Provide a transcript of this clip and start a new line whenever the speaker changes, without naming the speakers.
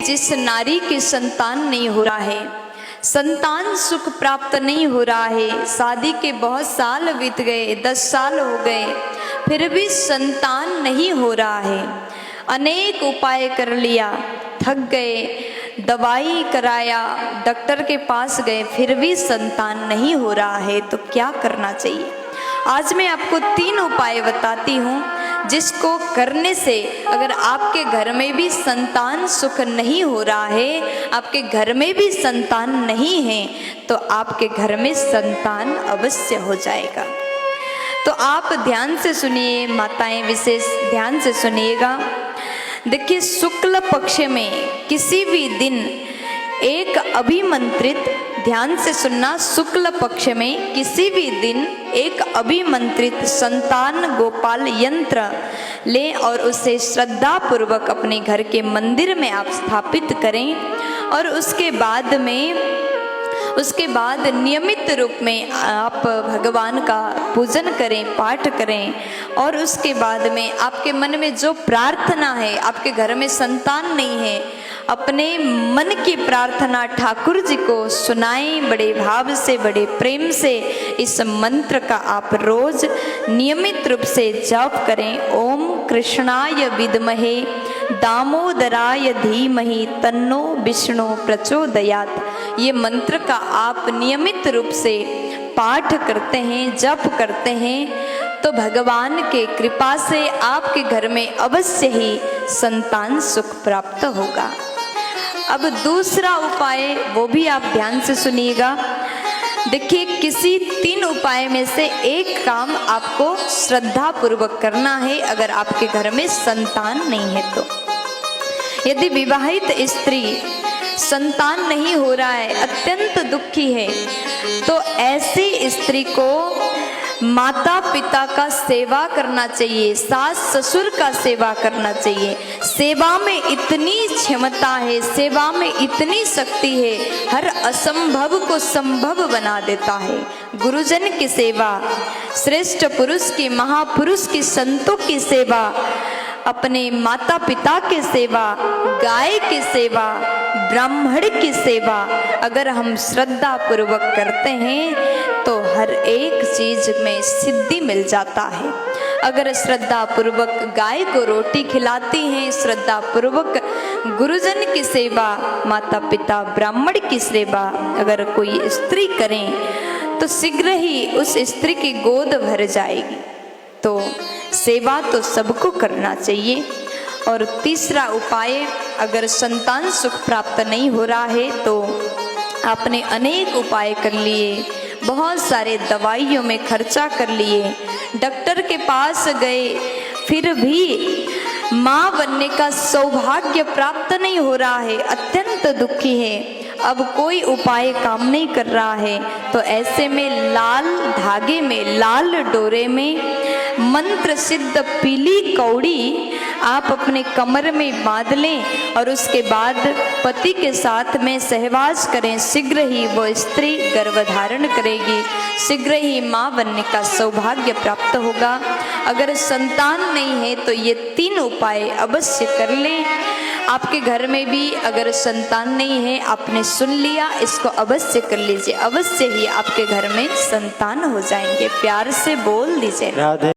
जिस नारी के संतान नहीं हो रहा है, संतान सुख प्राप्त नहीं हो रहा है, शादी के बहुत साल बीत गए, 10 साल हो गए, फिर भी संतान नहीं हो रहा है, अनेक उपाय कर लिया, थक गए, दवाई कराया, डॉक्टर के पास गए, फिर भी संतान नहीं हो रहा है, तो क्या करना चाहिए? आज मैं आपको 3 उपाय बताती हूँ जिसको करने से अगर आपके घर में भी संतान सुख नहीं हो रहा है, आपके घर में भी संतान नहीं है, तो आपके घर में संतान अवश्य हो जाएगा। तो आप ध्यान से सुनिए, माताएं विशेष ध्यान से सुनिएगा। देखिए, शुक्ल पक्ष में किसी भी दिन एक अभिमंत्रित, ध्यान से सुनना, शुक्ल पक्ष में किसी भी दिन एक अभिमंत्रित संतान गोपाल यंत्र लें और उसे श्रद्धा पूर्वक अपने घर के मंदिर में आप स्थापित करें और उसके बाद नियमित रूप में आप भगवान का पूजन करें, पाठ करें और उसके बाद में आपके मन में जो प्रार्थना है, आपके घर में संतान नहीं है, अपने मन की प्रार्थना ठाकुर जी को सुनाएं, बड़े भाव से, बड़े प्रेम से इस मंत्र का आप रोज नियमित रूप से जाप करें। ओम कृष्णाय विद्महे दामोदराय धीमहि तन्नो विष्णु प्रचोदयात्। ये मंत्र का आप नियमित रूप से पाठ करते हैं, जप करते हैं, तो भगवान के कृपा से आपके घर में अवश्य ही संतान सुख प्राप्त होगा। अब दूसरा उपाय, वो भी आप ध्यान से सुनिएगा। देखिए, किसी 3 उपाय में से एक काम आपको श्रद्धा पूर्वक करना है अगर आपके घर में संतान नहीं है तो। यदि विवाहित स्त्री संतान नहीं हो रहा है, अत्यंत दुखी है, तो ऐसी स्त्री को माता पिता का सेवा करना चाहिए, सास ससुर का सेवा करना चाहिए। सेवा में इतनी क्षमता है, सेवा में इतनी शक्ति है, हर असंभव को संभव बना देता है। गुरुजन की सेवा, श्रेष्ठ पुरुष की, महापुरुष की, संतों की सेवा, अपने माता पिता की सेवा, गाय की सेवा, ब्राह्मण की सेवा अगर हम श्रद्धा पूर्वक करते हैं तो हर एक चीज में सिद्धि मिल जाता है। अगर श्रद्धा पूर्वक गाय को रोटी खिलाती हैं, श्रद्धा पूर्वक गुरुजन की सेवा, माता पिता ब्राह्मण की सेवा अगर कोई स्त्री करें तो शीघ्र ही उस स्त्री की गोद भर जाएगी। तो सेवा तो सबको करना चाहिए। और तीसरा उपाय, अगर संतान सुख प्राप्त नहीं हो रहा है तो आपने अनेक उपाय कर लिए, बहुत सारे दवाइयों में खर्चा कर लिए, डॉक्टर के पास गए, फिर भी माँ बनने का सौभाग्य प्राप्त नहीं हो रहा है, अत्यंत दुखी है, अब कोई उपाय काम नहीं कर रहा है, तो ऐसे में लाल धागे में, लाल डोरे में मंत्र सिद्ध पीली कौड़ी आप अपने कमर में बांध लें और उसके बाद पति के साथ में सहवास करें। शीघ्र ही वो स्त्री गर्भधारण करेगी, शीघ्र ही माँ बनने का सौभाग्य प्राप्त होगा। अगर संतान नहीं है तो ये 3 उपाय अवश्य कर लें। आपके घर में भी अगर संतान नहीं है, आपने सुन लिया, इसको अवश्य कर लीजिए, अवश्य ही आपके घर में संतान हो जाएंगे। प्यार से बोल दीजिए।